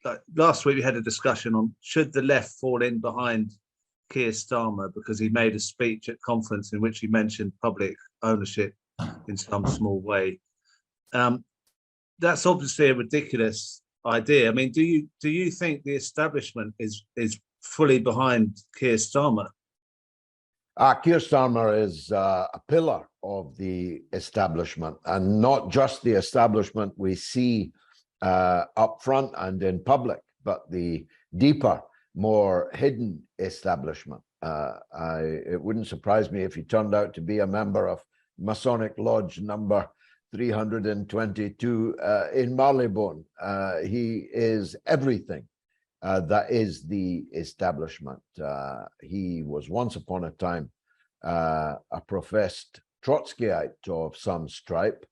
like last week we had a discussion on should the left fall in behind Keir Starmer because he made a speech at conference in which he mentioned public ownership in some small way. That's obviously a ridiculous idea. I mean, do you think the establishment is fully behind Keir Starmer? Keir Starmer is a pillar of the establishment, and not just the establishment we see up front and in public, but the deeper, more hidden establishment. It wouldn't surprise me if he turned out to be a member of Masonic Lodge number 322 in Marylebone. He is everything that is the establishment. He was once upon a time a professed Trotskyite of some stripe,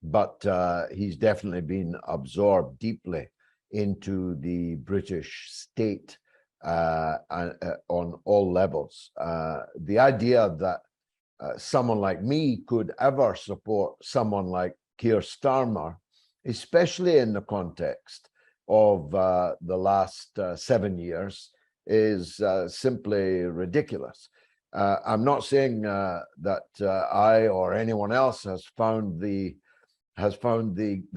but he's definitely been absorbed deeply into the British state on all levels. The idea that someone like me could ever support someone like Keir Starmer, especially in the context of the last 7 years, is simply ridiculous. I'm not saying that I or anyone else has found the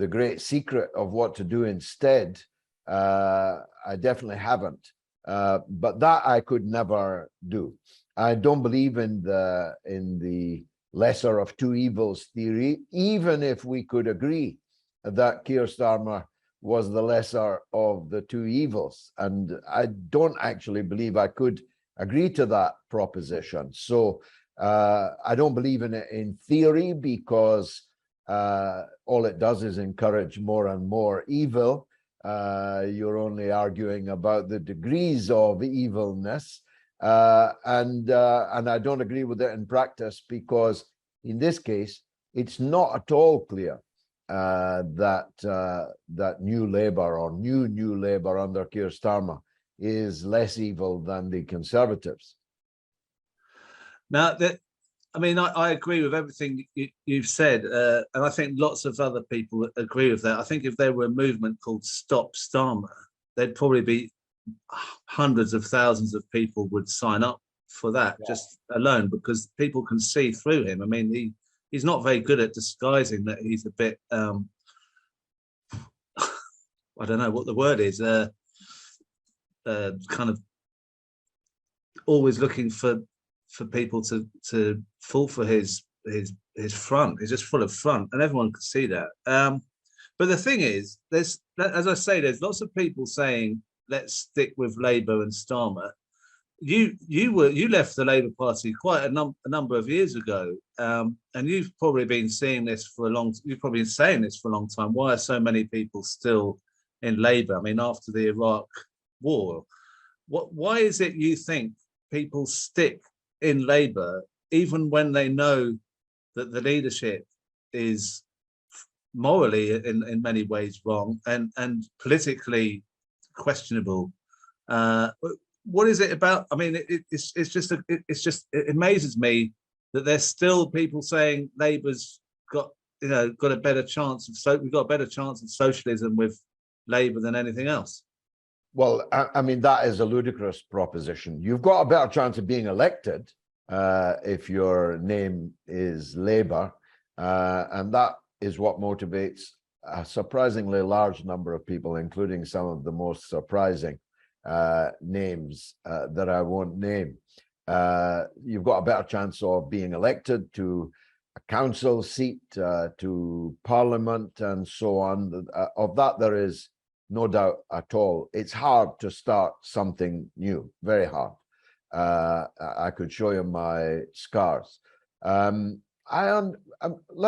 great secret of what to do instead. I definitely haven't, but that I could never do. I don't believe in the lesser of two evils theory, even if we could agree that Keir Starmer was the lesser of the two evils. And I don't actually believe I could agree to that proposition. So I don't believe in it in theory, because all it does is encourage more and more evil. You're only arguing about the degrees of evilness. And I don't agree with it in practice, because in this case, it's not at all clear that New Labour or New Labour under Keir Starmer is less evil than the Conservatives. Now, I agree with everything you've said, and I think lots of other people agree with that. I think if there were a movement called Stop Starmer, there'd probably be hundreds of thousands of people would sign up for that, just alone, because people can see through him. I mean, he's not very good at disguising that he's a bit, I don't know what the word is, kind of always looking for people to fall for his front. He's just full of front, and everyone can see that. But the thing is, as I say, there's lots of people saying, let's stick with Labour and Starmer. You left the Labour Party quite a number of years ago, and you've probably been seeing this for a long. You've probably been saying this for a long time. Why are so many people still in Labour? I mean, after the Iraq War, why is it you think people stick in Labour even when they know that the leadership is morally in many ways wrong and politically questionable? What is it about? I mean, it amazes me that there's still people saying Labour's got a better chance of we've got a better chance of socialism with Labour than anything else. Well, I mean, that is a ludicrous proposition. You've got a better chance of being elected if your name is Labour, and that is what motivates a surprisingly large number of people, including some of the most surprising names that I won't name. You've got a better chance of being elected to a council seat, to Parliament, and so on. Of that, there is no doubt at all. It's hard to start something new, very hard. I could show you my scars. Let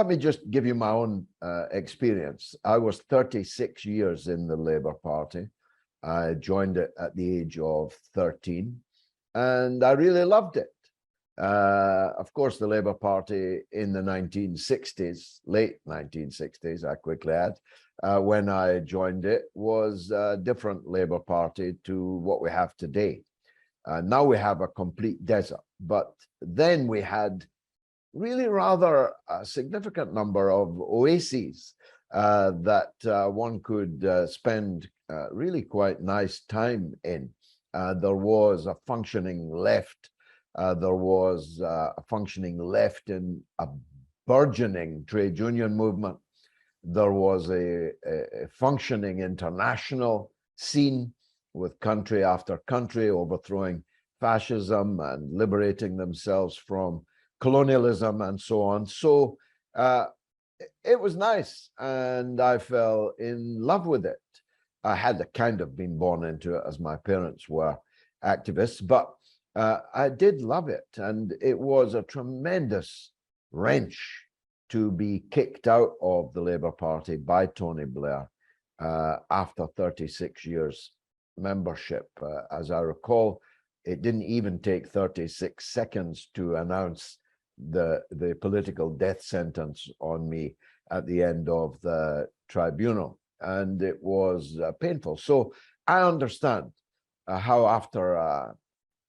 me just give you my own experience. I was 36 years in the Labour Party. I joined it at the age of 13, and I really loved it. Of course, the Labour Party in the 1960s, late 1960s, I quickly add, when I joined it, was a different Labour Party to what we have today. Now we have a complete desert, but then we had really rather a significant number of oases. that one could spend really quite nice time in. There was a functioning left. There was a functioning left in a burgeoning trade union movement. There was a functioning international scene with country after country overthrowing fascism and liberating themselves from colonialism and so on. So it was nice, and I fell in love with it. I had kind of been born into it as my parents were activists, but I did love it. And it was a tremendous wrench to be kicked out of the Labour Party by Tony Blair after 36 years membership. As I recall, it didn't even take 36 seconds to announce the political death sentence on me at the end of the tribunal. And it was painful. So I understand how after a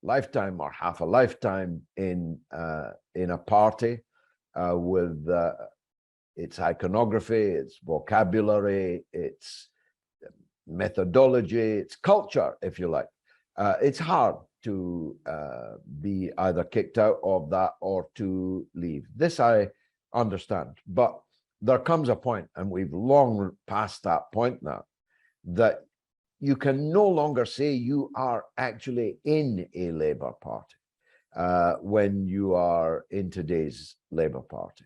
lifetime or half a lifetime in a party with its iconography, its vocabulary, its methodology, its culture, if you like, it's hard to be either kicked out of that or to leave. This I understand, but there comes a point, and we've long passed that point now, that you can no longer say you are actually in a Labour Party when you are in today's Labour Party.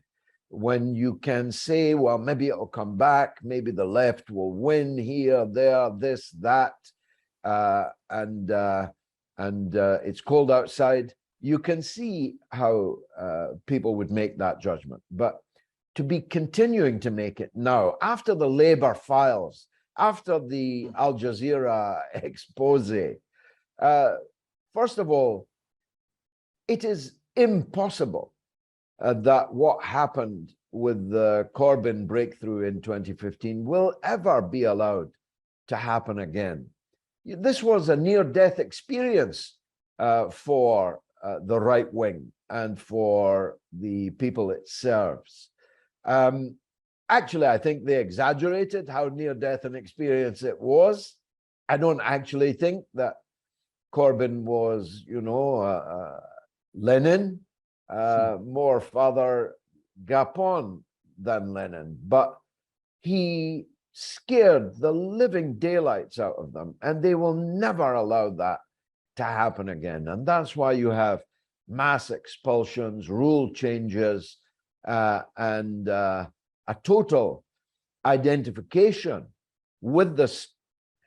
When you can say, well, maybe it'll come back, maybe the left will win here, there, this, that, and it's cold outside, you can see how people would make that judgment. But to be continuing to make it now, after the Labour files, after the Al Jazeera expose, first of all, it is impossible that what happened with the Corbyn breakthrough in 2015 will ever be allowed to happen again. This was a near-death experience for the right wing and for the people it serves. Actually, I think they exaggerated how near-death an experience it was. I don't actually think that Corbyn was, you know, Lenin, more Father Gapon than Lenin, but he scared the living daylights out of them, and they will never allow that to happen again. And that's why you have mass expulsions, rule changes, and a total identification with the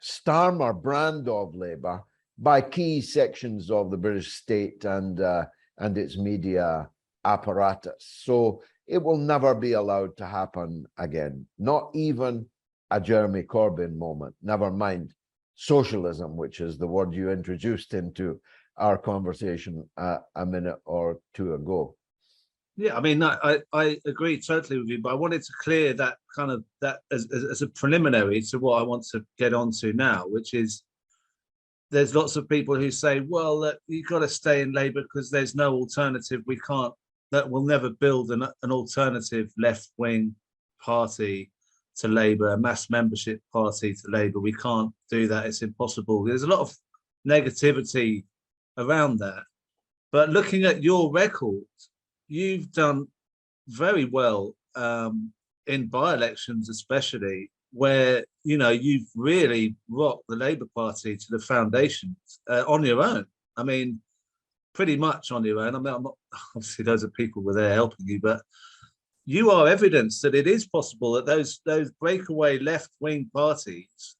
Starmer brand of Labour by key sections of the British state and its media apparatus. So it will never be allowed to happen again, not even a Jeremy Corbyn moment, never mind socialism, which is the word you introduced into our conversation a minute or two ago. Yeah, I mean, I agree totally with you, but I wanted to clear that kind of that as a preliminary to what I want to get onto now, which is there's lots of people who say, well, you've got to stay in Labour because there's no alternative. We can't, that will never build an alternative left-wing party to Labour, a mass membership party to Labour. We can't do that. It's impossible. There's a lot of negativity around that. But looking at your record, you've done very well in by-elections, especially where, you know, you've really rocked the Labour Party to the foundations on your own. I mean, pretty much on your own. I mean, I'm not, obviously those are people were there helping you, but you are evidence that it is possible that those breakaway left-wing parties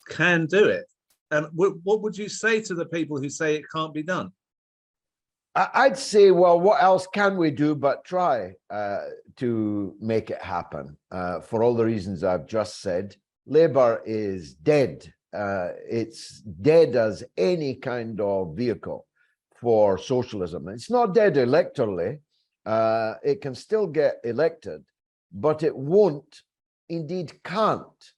can do it. And what would you say to the people who say it can't be done? I'd say, well, what else can we do but try to make it happen? For all the reasons I've just said, Labour is dead. It's dead as any kind of vehicle for socialism. It's not dead electorally. It can still get elected, but it won't, indeed can't,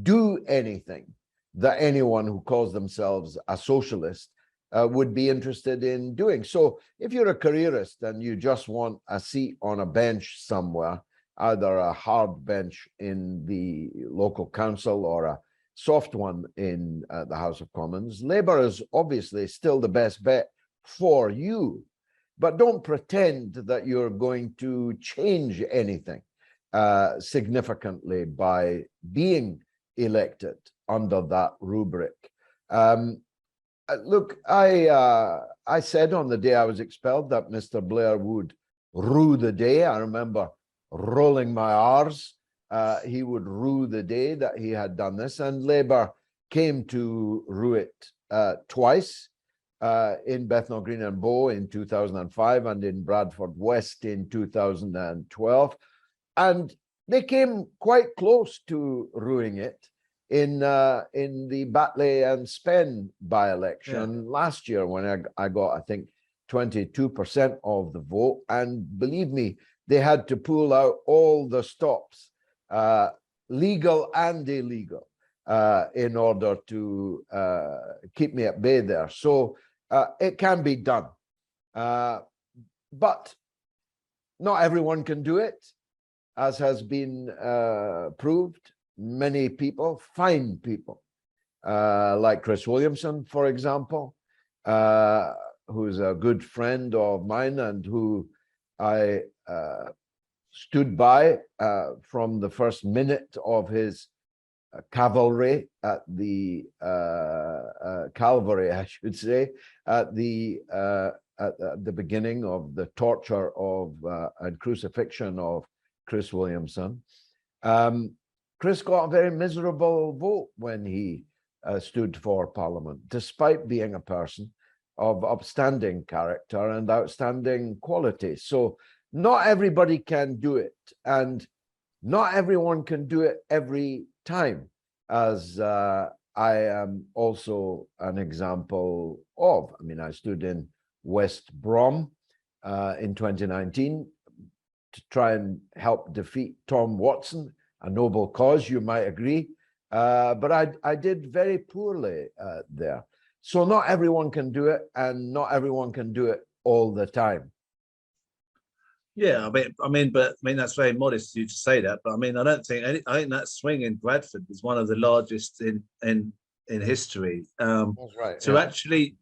do anything that anyone who calls themselves a socialist would be interested in doing. So if you're a careerist and you just want a seat on a bench somewhere either a hard bench in the local council or a soft one in the House of Commons. Labour is obviously still the best bet for you, but don't pretend that you're going to change anything significantly by being elected under that rubric. Look, I said on the day I was expelled that Mr. Blair would rue the day. I remember rolling my R's. He would rue the day that he had done this, and Labour came to rue it twice, in Bethnal Green and Bow in 2005 and in Bradford West in 2012. And they came quite close to ruining it in the Batley and Spen by-election last year, when I got, I think, 22% of the vote. And believe me, they had to pull out all the stops, legal and illegal, in order to keep me at bay there. So it can be done. But not everyone can do it, as has been proved. Many people, fine people, like Chris Williamson, for example, who's a good friend of mine and who I stood by from the first minute of his cavalry at the Calvary, I should say, at the beginning of the torture of and crucifixion of Chris Williamson. Chris got a very miserable vote when he stood for Parliament, despite being a person of upstanding character and outstanding quality. So not everybody can do it, and not everyone can do it every time, as I am also an example of. I mean, I stood in West Brom in 2019 to try and help defeat Tom Watson, a noble cause, you might agree, but I did very poorly there. So not everyone can do it, and not everyone can do it all the time. Yeah, I mean, that's very modest of you to say that. But I mean, I think that swing in Bradford was one of the largest in history. That's right. To actually,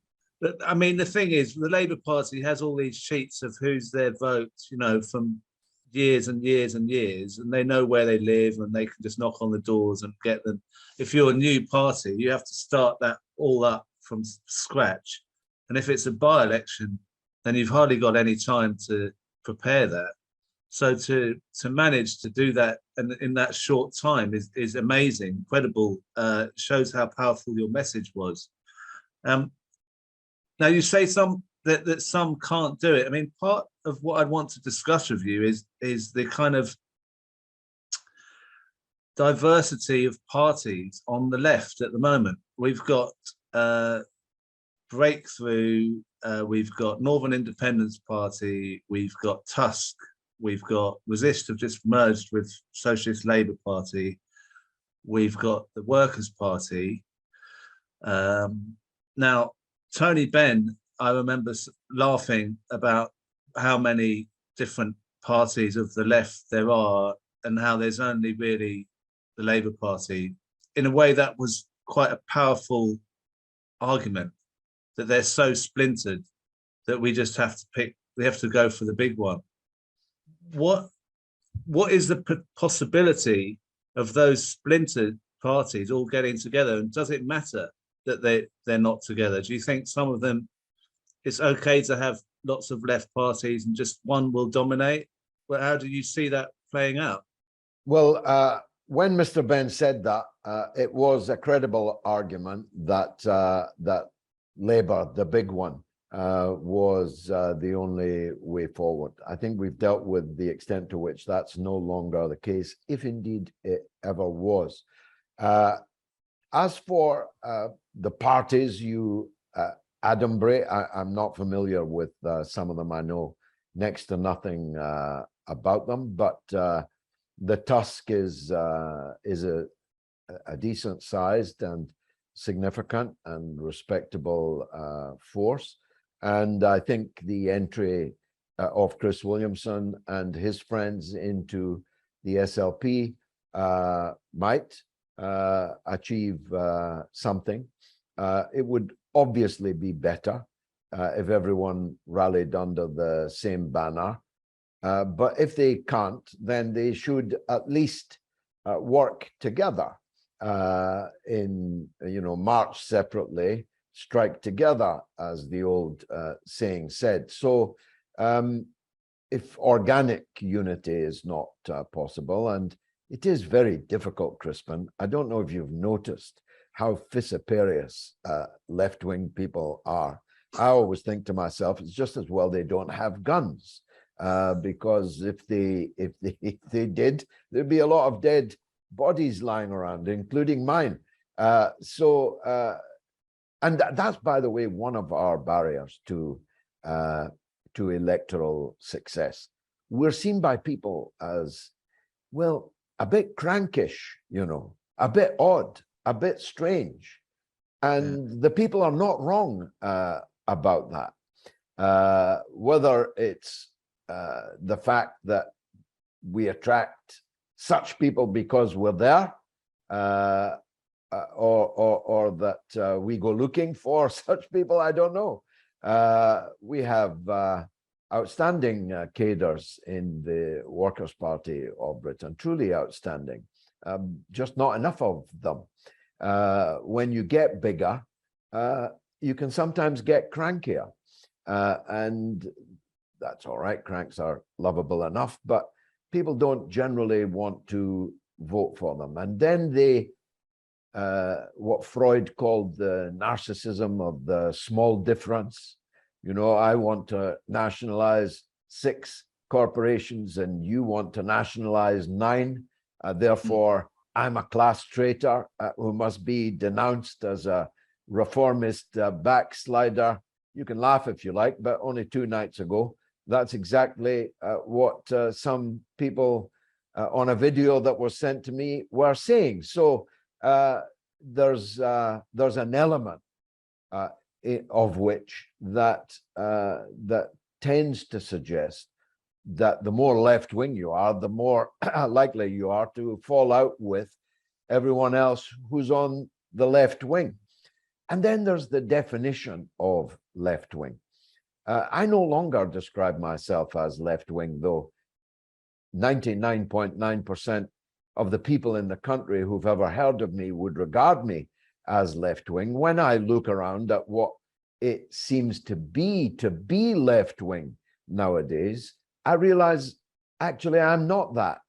I mean, the thing is, the Labour Party has all these sheets of who's their vote, you know, from years and years and years, and they know where they live, and they can just knock on the doors and get them. If you're a new party, you have to start that all up from scratch, and if it's a by-election, then you've hardly got any time to prepare that. So to manage to do that and in that short time is amazing, incredible. Shows how powerful your message was. Now you say that some can't do it. I mean, part of what I'd want to discuss with you is the kind of diversity of parties on the left at the moment. We've got Breakthrough, we've got Northern Independence Party, we've got Tusk, we've got Resist have just merged with Socialist Labour Party, we've got the Workers' Party. Now, Tony Benn, I remember laughing about how many different parties of the left there are, and how there's only really the Labour Party. In a way, that was quite a powerful argument, that they're so splintered that we just have to pick, we have to go for the big one. What is the possibility of those splintered parties all getting together, and does it matter that they're not together? Do you think some of them, it's okay to have lots of left parties and just one will dominate? Well, how do you see that playing out? Well, when Mr. Benn said that, it was a credible argument that that Labour, the big one, was the only way forward. I think we've dealt with the extent to which that's no longer the case, if indeed it ever was. As for the parties you Adambury, I'm not familiar with some of them. I know next to nothing about them, but the Tusk is a decent sized and significant and respectable force. And I think the entry of Chris Williamson and his friends into the SLP might achieve something. It would obviously be better if everyone rallied under the same banner. But if they can't, then they should at least work together march separately, strike together, as the old saying said. So if organic unity is not possible, and it is very difficult, Crispin, I don't know if you've noticed how vociferous left-wing people are. I always think to myself, it's just as well they don't have guns, because if they did, there'd be a lot of dead bodies lying around, including mine. And that's, by the way, one of our barriers to electoral success. We're seen by people as, well, a bit crankish, a bit odd, a bit strange. And the people are not wrong about that. Whether it's the fact that we attract such people because we're there, or that we go looking for such people, I don't know. We have outstanding cadres in the Workers' Party of Britain, truly outstanding, just not enough of them. When you get bigger, you can sometimes get crankier, and that's all right. Cranks are lovable enough, but people don't generally want to vote for them. And then they, what Freud called the narcissism of the small difference. I want to nationalize 6 corporations and you want to nationalize 9. Therefore, I'm a class traitor who must be denounced as a reformist backslider. You can laugh if you like, but only 2 nights ago, that's exactly what some people on a video that was sent to me were saying. So there's an element of which that tends to suggest that the more left-wing you are, the more likely you are to fall out with everyone else who's on the left wing. And then there's the definition of left-wing. I no longer describe myself as left-wing, though 99.9% of the people in the country who've ever heard of me would regard me as left-wing. When I look around at what it seems to be left-wing nowadays, I realize actually I'm not that.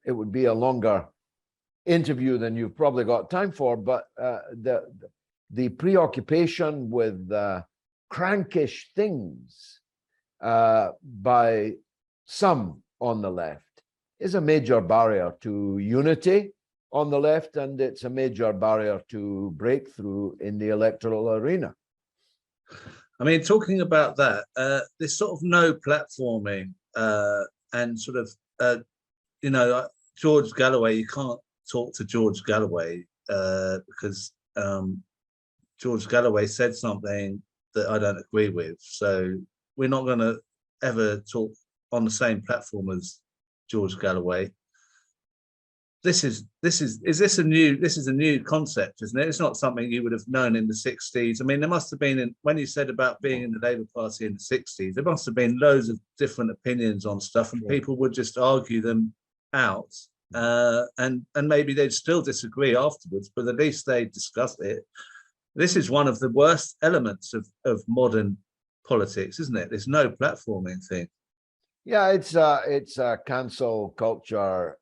It would be a longer interview than you've probably got time for, but the preoccupation with crankish things by some on the left is a major barrier to unity on the left, and it's a major barrier to breakthrough in the electoral arena. I mean, talking about that, this sort of no platforming and sort of, George Galloway, you can't talk to George Galloway because George Galloway said something that I don't agree with. So we're not going to ever talk on the same platform as George Galloway. This is a new concept, isn't it? It's not something you would have known in the 60s. I mean, there must have been, when you said about being in the Labour Party in the 60s, there must have been loads of different opinions on stuff, and people would just argue them out, and maybe they'd still disagree afterwards, but at least they discussed it. This is one of the worst elements of modern politics, isn't it? There's no platforming thing. Yeah, it's a cancel culture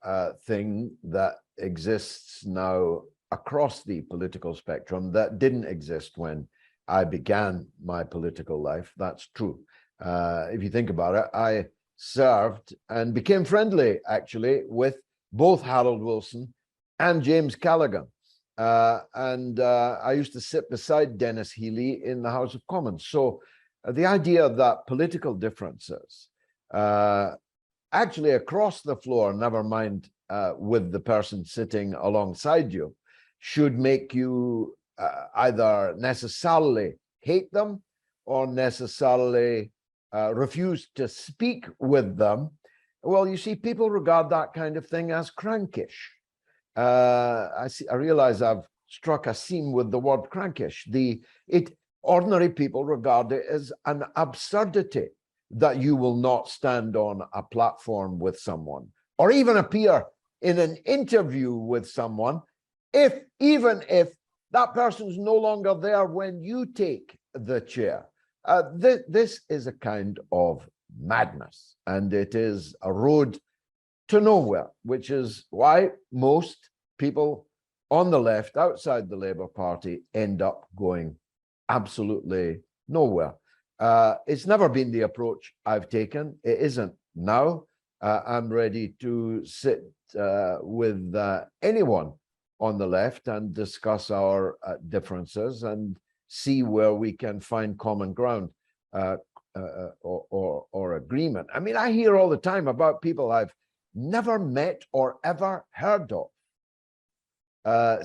thing that exists now across the political spectrum that didn't exist when I began my political life. That's true. If you think about it, I served and became friendly, actually, with both Harold Wilson and James Callaghan. I used to sit beside Dennis Healey in the House of Commons. So the idea that political differences actually across the floor, never mind with the person sitting alongside you, should make you either necessarily hate them or necessarily refused to speak with them, well, you see, people regard that kind of thing as crankish. I realize I've struck a seam with the word crankish. Ordinary people regard it as an absurdity that you will not stand on a platform with someone or even appear in an interview with someone even if that person's no longer there when you take the chair. This is a kind of madness, and it is a road to nowhere, which is why most people on the left outside the Labour Party end up going absolutely nowhere. It's never been the approach I've taken. It isn't now. I'm ready to sit with anyone on the left and discuss our differences and see where we can find common ground or agreement. I mean, I hear all the time about people I've never met or ever heard of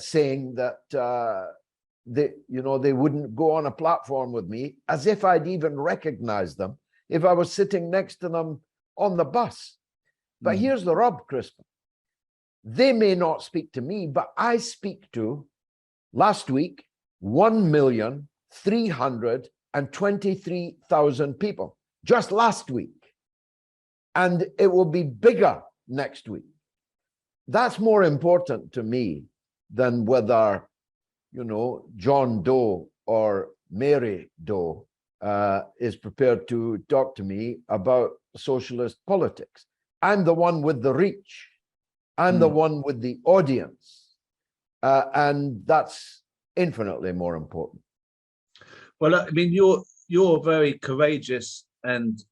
saying that they wouldn't go on a platform with me, as if I'd even recognize them if I was sitting next to them on the bus. But here's the rub, Crispin. They may not speak to me, but I speak to, last week, 1,323,000 people, just last week. And it will be bigger next week. That's more important to me than whether, John Doe or Mary Doe is prepared to talk to me about socialist politics. I'm the one with the reach. I'm the one with the audience. And that's infinitely more important. Well, I mean, you're a very courageous and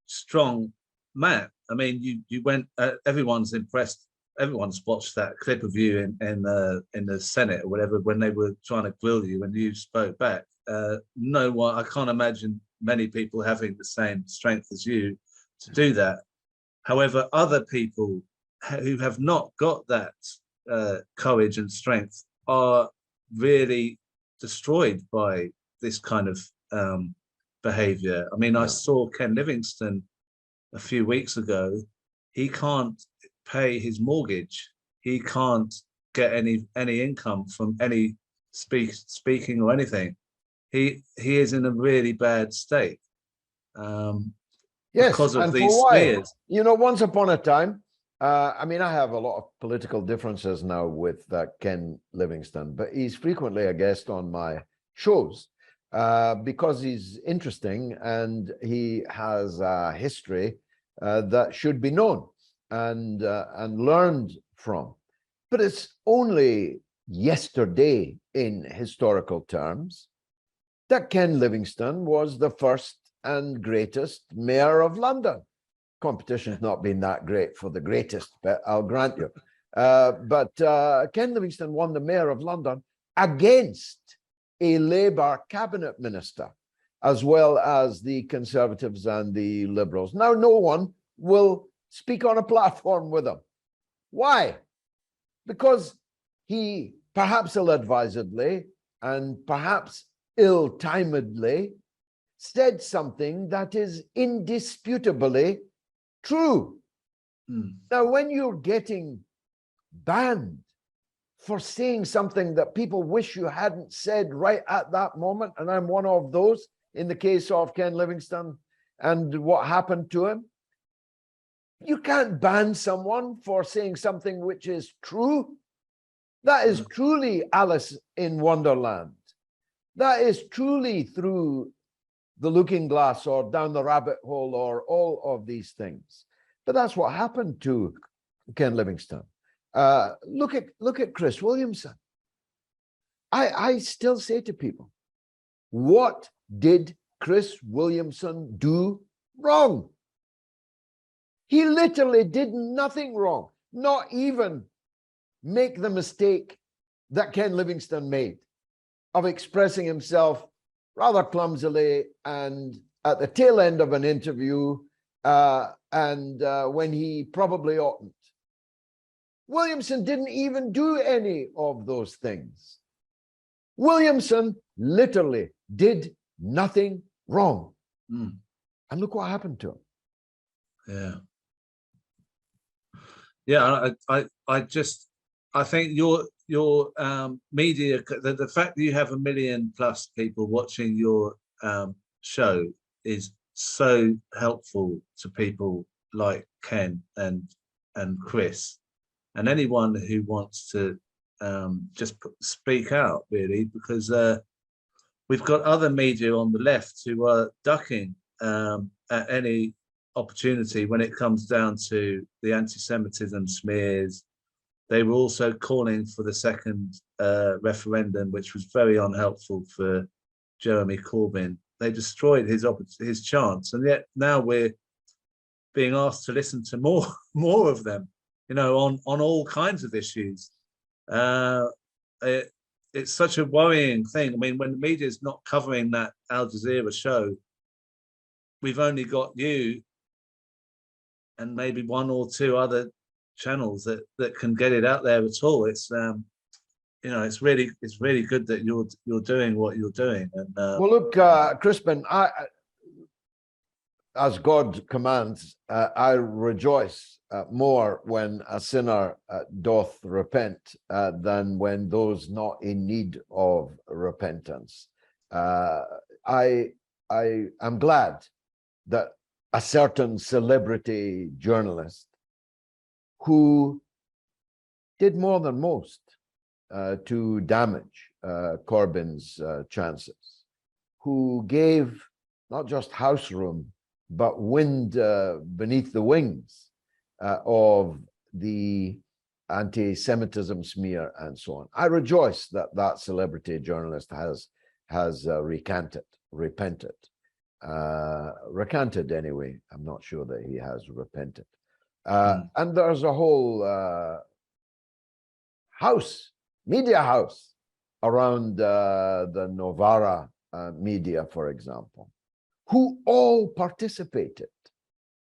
strong man. I mean, you went. Everyone's impressed. Everyone's watched that clip of you in the Senate or whatever when they were trying to grill you and you spoke back. No one. I can't imagine many people having the same strength as you to do that. However, other people who have not got that courage and strength are really destroyed by this kind of behavior. I mean, I saw Ken Livingstone a few weeks ago. He can't pay his mortgage. He can't get any income from any speaking or anything. He is in a really bad state. Yes, because of and these for why? smears. Once upon a time, I mean, I have a lot of political differences now with Ken Livingstone, but he's frequently a guest on my shows because he's interesting and he has a history that should be known and learned from. But it's only yesterday, in historical terms, that Ken Livingstone was the first and greatest mayor of London. Competition's not been that great for the greatest, but I'll grant you. But Ken Livingstone won the mayor of London against a Labour cabinet minister, as well as the Conservatives and the Liberals. Now, no one will speak on a platform with him. Why? Because he, perhaps ill-advisedly and perhaps ill-timedly, said something that is indisputably true. Now, when you're getting banned for saying something that people wish you hadn't said right at that moment, and I'm one of those in the case of Ken Livingstone and what happened to him, you can't ban someone for saying something which is true. That is truly Alice in Wonderland. That is truly through the looking glass or down the rabbit hole or all of these things. But that's what happened to Ken Livingstone. Look at Chris Williamson. I still say to people, what did Chris Williamson do wrong? He literally did nothing wrong, not even make the mistake that Ken Livingstone made of expressing himself rather clumsily and at the tail end of an interview when he probably oughtn't. Williamson didn't even do any of those things. Williamson literally did nothing wrong. And look what happened to him. Yeah. Yeah, I think your media, the fact that you have 1 million plus people watching your show is so helpful to people like Ken and Chris, and anyone who wants to just speak out, really, because we've got other media on the left who are ducking at any opportunity when it comes down to the anti-Semitism smears. They were also calling for the second referendum, which was very unhelpful for Jeremy Corbyn. They destroyed his chance, and yet now we're being asked to listen to more of them, on all kinds of issues. It's such a worrying thing. I mean, when the media is not covering that Al Jazeera show, we've only got you and maybe one or two other channels that can get it out there at all. It's it's really good that you're doing what you're doing. And well, look, Crispin, as God commands, I rejoice more when a sinner doth repent than when those not in need of repentance. I am glad that a certain celebrity journalist who did more than most to damage Corbyn's chances, who gave not just house room, but wind beneath the wings of the anti-Semitism smear and so on. I rejoice that that celebrity journalist has repented. Recanted anyway. I'm not sure that he has repented. And there's a whole media house around the Novara media, for example, who all participated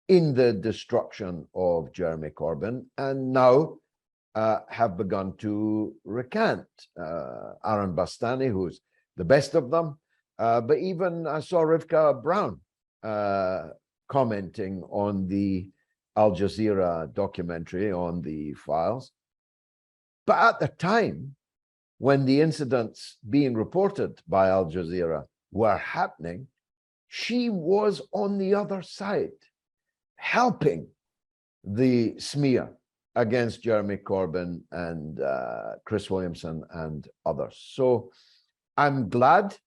in the destruction of Jeremy Corbyn and now have begun to recant. Aaron Bastani, who's the best of them, but even I saw Rivka Brown commenting on the Al Jazeera documentary on the files. But at the time, when the incidents being reported by Al Jazeera were happening, she was on the other side, helping the smear against Jeremy Corbyn and Chris Williamson and others. So I'm glad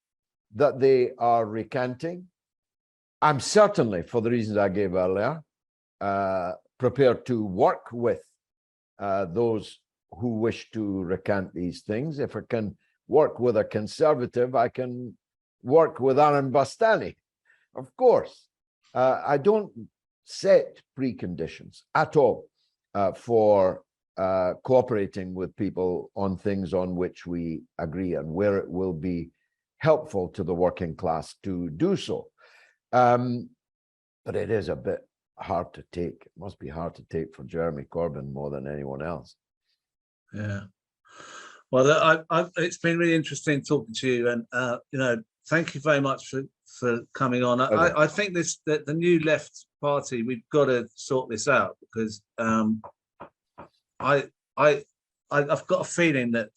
that they are recanting. I'm certainly, for the reasons I gave earlier, prepared to work with those who wish to recant these things. If I can work with a conservative, I can work with Aaron Bastani, of course. I don't set preconditions at all for cooperating with people on things on which we agree and where it will be helpful to the working class to do so. But it is a bit hard to take. It must be hard to take for Jeremy Corbyn more than anyone else. Yeah. Well, it's been really interesting talking to you, and thank you very much for coming on. Okay. I think that the new left party, we've got to sort this out, because I've got a feeling that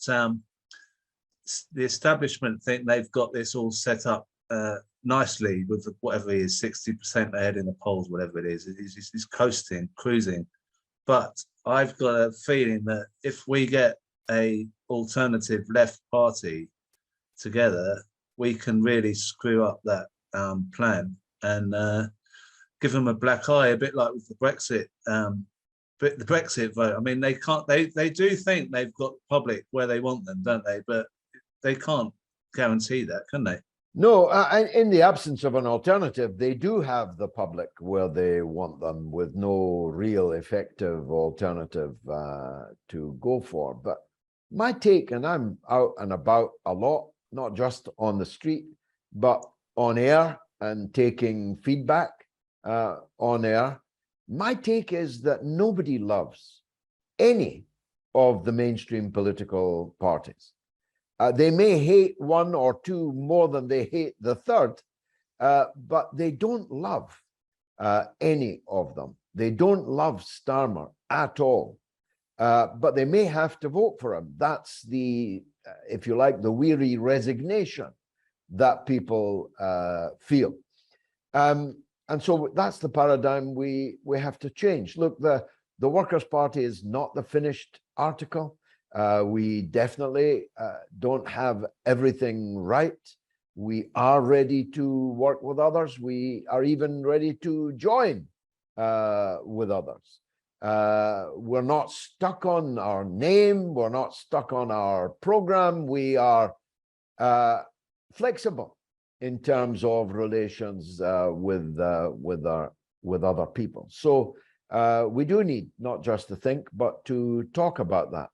the establishment think they've got this all set up nicely with whatever it is, 60% ahead in the polls, whatever it is. He's coasting, cruising. But I've got a feeling that if we get a alternative left party together, we can really screw up that plan and give them a black eye, a bit like with the Brexit vote. I mean, they can't. They do think they've got the public where they want them, don't they? But they can't guarantee that, can they? No, in the absence of an alternative, they do have the public where they want them, with no real effective alternative to go for. But my take, and I'm out and about a lot, not just on the street, but on air and taking feedback on air. My take is that nobody loves any of the mainstream political parties. They may hate one or two more than they hate the third, but they don't love any of them. They don't love Starmer at all, but they may have to vote for him. That's the, if you like, the weary resignation that people feel. And so that's the paradigm we have to change. Look, the Workers' Party is not the finished article. We definitely don't have everything right. We are ready to work with others. We are even ready to join with others. We're not stuck on our name. We're not stuck on our program. We are flexible in terms of relations with other people. So we do need not just to think, but to talk about that.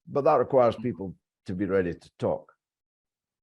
But that requires people to be ready to talk.